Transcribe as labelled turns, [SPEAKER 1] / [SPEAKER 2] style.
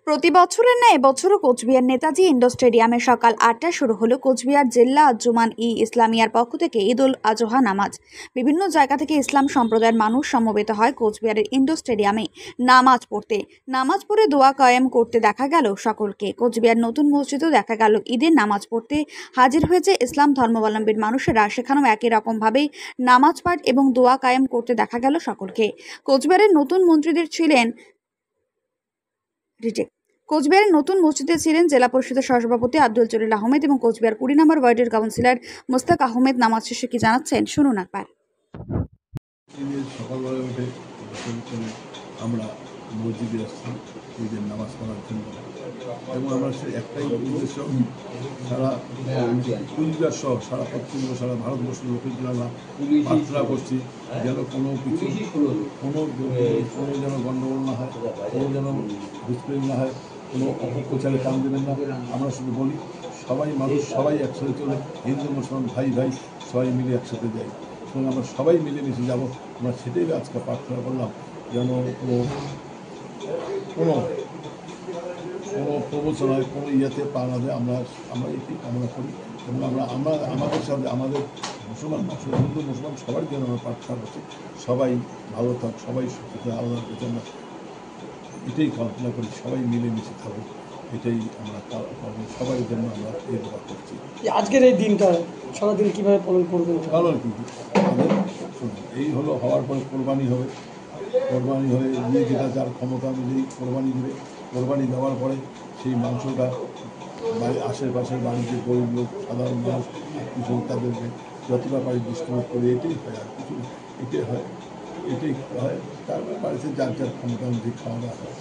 [SPEAKER 1] প্রতি বছরের ন্যায় এবছরও কোচবিহার নেতাজি ইন্ডোর স্টেডিয়ামে সকাল ৮টায় শুরু হলো কোচবিহার জেলা আঞ্জুমান-ই-ইসলামিয়ার পক্ষ থেকে ঈদ-উল আজহা নামাজ। বিভিন্ন জায়গা থেকে ইসলাম সম্প্রদায়ের মানুষ সমবেত হয় কোচবিহারের ইন্ডোর স্টেডিয়ামে নামাজ পড়তে। নামাজ পড়ে দোয়া কায়েম করতে দেখা গেল সকলকে। কোচবিহার নতুন মসজিদেও দেখা গেল ঈদের নামাজ পড়তে হাজির হয়েছে ইসলাম ধর্মাবলম্বীর মানুষেরা। সেখানেও একই রকমভাবেই নামাজ পাঠ এবং দোয়া কায়েম করতে দেখা গেল সকলকে। কোচবিহারের নতুন মন্ত্রীদের ছিলেন কোচবিহারের নতুন মসজিদে ছিলেন জেলা পরিষদের সহসভাপতি আব্দুল জলিল আহমেদ এবং কোচবিহার ২০ নম্বর ওয়ার্ডের কাউন্সিলর মোস্তাক আহমেদ। নামাজ শেষে কি জানাচ্ছেন শুনুন একবার।
[SPEAKER 2] সকালবেলা উঠে আমরা মসজিদে আসছি ঈদের নামাজ পড়ার জন্য এবং আমরা সেই একটাই উদ্দেশ্য, সারা কুচবিহার সহ সারা পশ্চিমবঙ্গ সারা ভারতবর্ষের লোকের জন্য আমরা প্রার্থনা করছি যেন কোনো কিছু কোনো যেন গণ্ডগোল না হয়, কোনো যেন দুষ্কর্ম না হয়, কোনো অপপ্রচারে কান দেবেন না। আমরা শুধু বলি সবাই মানুষ সবাই একসাথে চলে, হিন্দু মুসলমান ভাই ভাই সবাই মিলে একসাথে যাই এবং আমরা সবাই মিলেমিশে যাবো। আমরা সেটাই আজকে প্রার্থনা করলাম যেন কোনো প্রবচনায় কোনো ইয়েতে পা না দেয়। আমরা এটি কামনা করি এবং আমাদের সাথে আমাদের মুসলমান হিন্দু মুসলমান সবার জন্য আমরা প্রার্থনা করছি সবাই ভালো থাক, সবাই সুস্থ থাক, আল্লাহর জন্য এটাই কল্পনা করি, সবাই মিলেমিশে থাকুক, এটাই আমরা সবার জন্য আমরা এই দোয়া করছি।
[SPEAKER 3] আজকের এই দিনটা সারাদিন কীভাবে পালন করবেন?
[SPEAKER 2] কারণ কিন্তু আমাদের এই হলো হওয়ার পরে কোরবানি হবে, কোরবানি হয়ে যে যেটা যার ক্ষমতা অনুযায়ী কোরবানি দেবে। কোরবানি দেওয়ার পরে সেই মাংসটা আশেপাশের বাড়িতে গরিব লোক সাধারণ মানুষ কিছু তাদেরকে যতটা পারি ডিস্ট্রিবিউট করে, এটাই হয় আর কিছু এটাই হয়। তারপর বাড়িতে যার যার ক্ষমতা অনুযায়ী খাওয়া দাওয়া হয়।